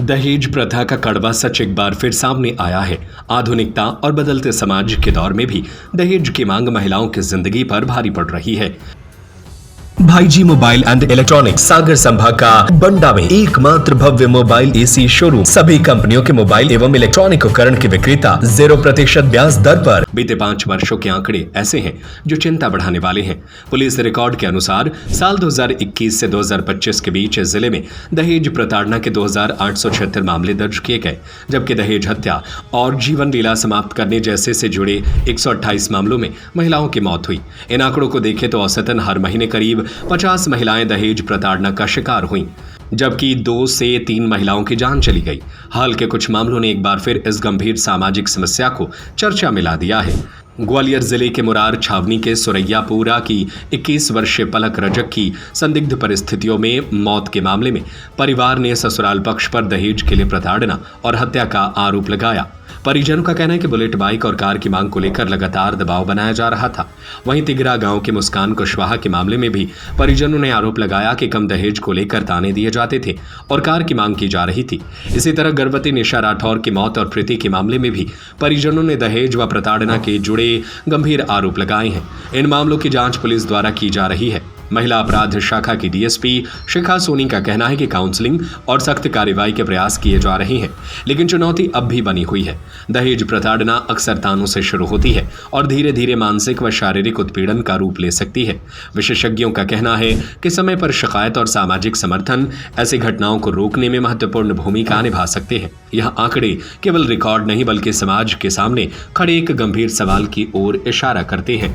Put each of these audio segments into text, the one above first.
दहेज प्रथा का कड़वा सच एक बार फिर सामने आया है। आधुनिकता और बदलते समाज के दौर में भी दहेज की मांग महिलाओं की जिंदगी पर भारी पड़ रही है। भाईजी मोबाइल एंड इलेक्ट्रॉनिक्स सागर संभाग का बंडा में एकमात्र भव्य मोबाइल एसी शोरूम, सभी कंपनियों के मोबाइल एवं इलेक्ट्रॉनिक उपकरण के विक्रेता 0% ब्याज दर पर। बीते 5 वर्षों के आंकड़े ऐसे हैं जो चिंता बढ़ाने वाले हैं। पुलिस रिकॉर्ड के अनुसार साल 2021 से 2025 के बीच जिले में दहेज प्रताड़ना के 2876 मामले दर्ज किए गए, जबकि दहेज हत्या और जीवन लीला समाप्त करने जैसे से जुड़े 128 मामलों में महिलाओं की मौत हुई। इन आंकड़ों को देखें तो औसतन हर महीने करीब 50 महिलाएं दहेज प्रताड़ना का शिकार हुईं, जबकि 2 से 3 महिलाओं की जान चली गई। हाल के कुछ मामलों ने एक बार फिर इस गंभीर सामाजिक समस्या को चर्चा में ला दिया है। ग्वालियर जिले के मुरार छावनी के सुरैयापुरा की 21 वर्षीय पलक रजक की संदिग्ध परिस्थितियों में मौत के मामले में परिवार ने ससुराल पक्ष पर दहेज के लिए प्रताड़ना और हत्या का आरोप लगाया। परिजनों का कहना है कि बुलेट बाइक और कार की मांग को लेकर लगातार दबाव बनाया जा रहा था। वहीं तिगरा गांव के मुस्कान कुशवाहा के मामले में भी परिजनों ने आरोप लगाया कि कम दहेज को लेकर ताने दिए जाते थे और कार की मांग की जा रही थी। इसी तरह गर्भवती निशा राठौर की मौत और प्रीति के मामले में भी परिजनों ने दहेज व प्रताड़ना के जुड़े गंभीर आरोप लगाए हैं। इन मामलों की जांच पुलिस द्वारा की जा रही है। महिला अपराध शाखा की डीएसपी शिखा सोनी का कहना है कि काउंसलिंग और सख्त कार्रवाई के प्रयास किए जा रहे हैं, लेकिन चुनौती अब भी बनी हुई है। दहेज प्रताड़ना अक्सर तानों से शुरू होती है और धीरे धीरे मानसिक व शारीरिक उत्पीड़न का रूप ले सकती है। विशेषज्ञों का कहना है कि समय पर शिकायत और सामाजिक समर्थन ऐसी घटनाओं को रोकने में महत्वपूर्ण भूमिका निभा सकते हैं। यह आंकड़े केवल रिकॉर्ड नहीं बल्कि समाज के सामने खड़े एक गंभीर सवाल की ओर इशारा करते हैं।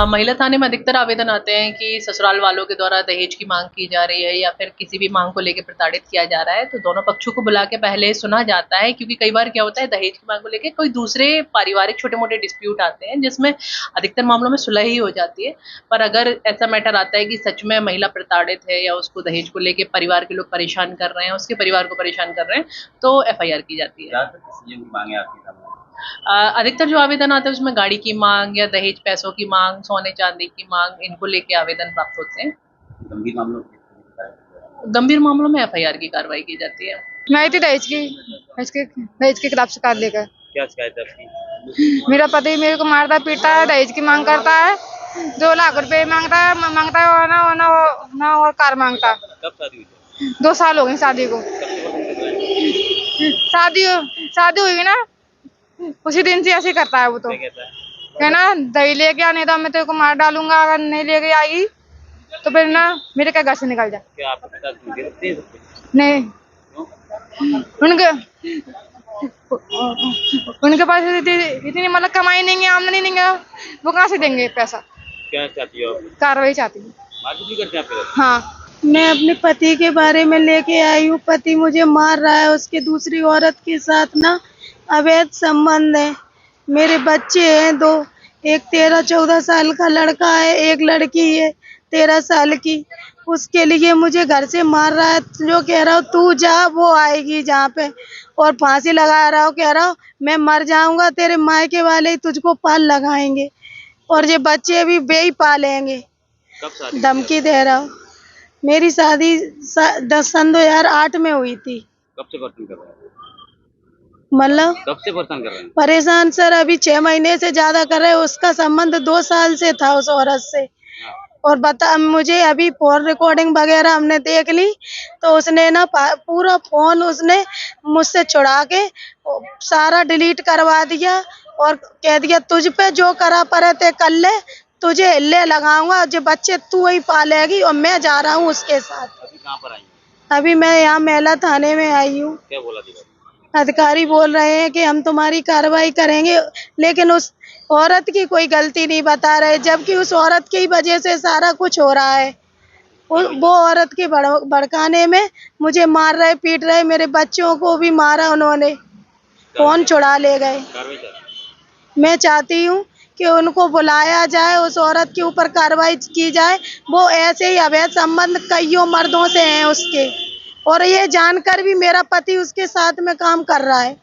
महिला थाने में अधिकतर आवेदन आते हैं कि ससुराल वालों के द्वारा दहेज की मांग की जा रही है या फिर किसी भी मांग को लेकर प्रताड़ित किया जा रहा है, तो दोनों पक्षों को बुला के पहले सुना जाता है, क्योंकि कई बार क्या होता है दहेज की मांग को लेकर कोई दूसरे पारिवारिक छोटे मोटे डिस्प्यूट आते हैं जिसमें अधिकतर मामलों में सुलह ही हो जाती है। पर अगर ऐसा मैटर आता है कि सच में महिला प्रताड़ित है या उसको दहेज को लेकर परिवार के लोग परेशान कर रहे हैं, उसके परिवार को परेशान कर रहे हैं, तो FIR की जाती है। अधिकतर जो आवेदन आते हैं उसमें गाड़ी की मांग या दहेज पैसों की मांग, सोने चांदी की मांग, इनको लेके आवेदन प्राप्त होते हैं। गंभीर मामलों में FIR की कार्रवाई की जाती है। मैं थी दहेज के खिलाफ शिकायत लेकर। क्या शिकायत है आपकी? मेरा पति मेरे को मारता पीटता है, दहेज की मांग करता है, 2 लाख रुपए मांगता है और कार मांगता है। कब शादी हुई? 2 साल हो गए शादी को। शादी हुई ना, उसी दिन से ऐसे करता है वो। तो कहना दही लेके आ, नहीं तो मैं तेरे को मार डालूंगा अगर नहीं लेके आई तो फिर ना मेरे क्या घर से निकल जा। क्या आपके पिता नहीं, उनके पास इतनी मतलब कमाई नहीं है, आमदनी नहीं है, वो कहाँ से देंगे पैसा। क्या चाहती हो? कार्रवाई चाहती हूँ। मारपीट भी करते हैं आप? हाँ, मैं अपने पति के बारे में लेके आई हूँ। पति मुझे मार रहा है, उसके दूसरी औरत के साथ ना अवैध संबंध है। मेरे बच्चे हैं 2, एक 13-14 साल का लड़का है, एक लड़की है 13 साल की। उसके लिए मुझे घर से मार रहा है। जो कह रहा हूँ तू जा, वो आएगी जहाँ पे, और फांसी लगा रहा हूँ। कह रहा हूँ मैं मर जाऊंगा, तेरे मायके वाले ही तुझको पाल लगाएंगे और ये बच्चे भी बेई पालेंगे। धमकी दे रहा हूँ। मेरी शादी 2008 में हुई थी। कब से परेशान कर रहे हैं? मतलब कब से परेशान कर रहे हैं? परेशान सर अभी 6 महीने से ज्यादा कर रहे हैं। उसका संबंध 2 साल से था उस औरत से। और बता मुझे अभी फोन रिकॉर्डिंग वगैरह हमने देख ली, तो उसने ना पूरा फोन उसने मुझसे छुड़ा के सारा डिलीट करवा दिया और कह दिया तुझ पे जो करा पड़े थे कर ले, तुझे हिल्ले लगाऊंगा, जो बच्चे तू ही पालेगी और मैं जा रहा हूँ उसके साथ। अभी कहाँ पर आई? अभी मैं यहाँ महिला थाने में आई हूँ। क्या बोला थी? अधिकारी बोल रहे हैं कि हम तुम्हारी कार्रवाई करेंगे, लेकिन उस औरत की कोई गलती नहीं बता रहे, जबकि उस औरत की वजह से सारा कुछ हो रहा है। वो औरत के भड़काने में मुझे मार रहे, पीट रहे, मेरे बच्चों को भी मारा उन्होंने, फोन छुड़ा ले गए। मैं चाहती हूँ कि उनको बुलाया जाए, उस औरत के ऊपर कार्रवाई की जाए। वो ऐसे ही अवैध संबंध कईयों मर्दों से हैं उसके, और ये जानकर भी मेरा पति उसके साथ में काम कर रहा है,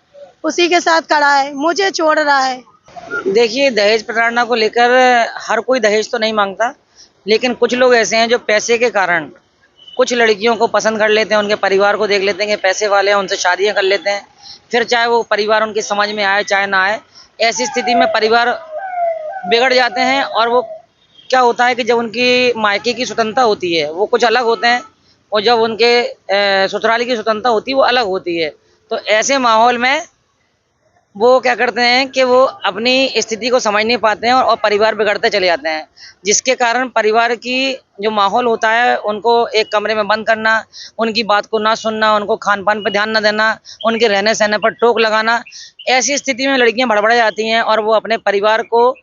उसी के साथ खड़ा है, मुझे छोड़ रहा है। देखिए, दहेज प्रताड़ना को लेकर हर कोई दहेज तो नहीं मांगता, लेकिन कुछ लोग ऐसे हैं जो पैसे के कारण कुछ लड़कियों को पसंद कर लेते हैं, उनके परिवार को देख लेते हैं कि पैसे वाले हैं, उनसे शादियां कर लेते हैं। फिर चाहे वो परिवार उनकी समझ में आए चाहे ना आए, ऐसी स्थिति में परिवार बिगड़ जाते हैं। और वो क्या होता है कि जब उनकी मायके की स्वतंत्रता होती है वो कुछ अलग होते हैं, और जब उनके ससुराल की स्वतंत्रता होती है वो अलग होती है। तो ऐसे माहौल में वो क्या करते हैं कि वो अपनी स्थिति को समझ नहीं पाते हैं और परिवार बिगड़ते चले जाते हैं, जिसके कारण परिवार की जो माहौल होता है उनको एक कमरे में बंद करना, उनकी बात को ना सुनना, उनको खान पान पर ध्यान न देना, उनके रहने सहने पर टोक लगाना। ऐसी स्थिति में लड़कियां भड़बड़ा जाती हैं और वो अपने परिवार को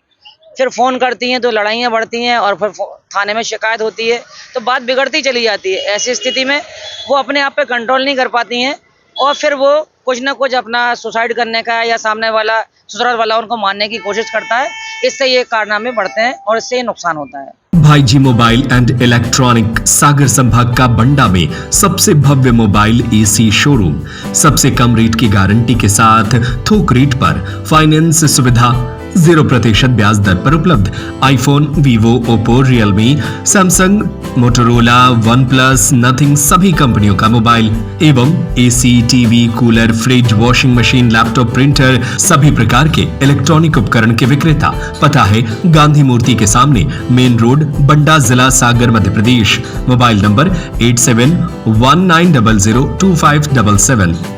फिर फ़ोन करती हैं तो लड़ाइयाँ बढ़ती हैं और फिर थाने में शिकायत होती है, तो बात बिगड़ती चली जाती है। ऐसी स्थिति में वो अपने आप पे कंट्रोल नहीं कर पाती हैं और फिर वो कुछ ना कुछ अपना सुसाइड करने का या सामने वाला ससुराल वाला उनको मारने की कोशिश करता है। इससे ये कारनामे बढ़ते हैं और इससे नुकसान होता है। भाईजी मोबाइल एंड इलेक्ट्रॉनिक सागर संभाग का बंडा में सबसे भव्य मोबाइल एसी शोरूम, सबसे कम रेट की गारंटी के साथ थोक रेट पर फाइनेंस सुविधा, 0% ब्याज दर पर उपलब्ध iPhone, Vivo, Oppo, Realme, Samsung, Motorola, one plus, nothing सभी कंपनियों का मोबाइल एवं AC, TV, cooler, fridge, washing machine, laptop, printer सभी प्रकार के इलेक्ट्रॉनिक उपकरण के विक्रेता। पता है गांधी मूर्ति के सामने, मेन रोड, बंडा, जिला सागर, मध्य प्रदेश। Mobile number 8719002577।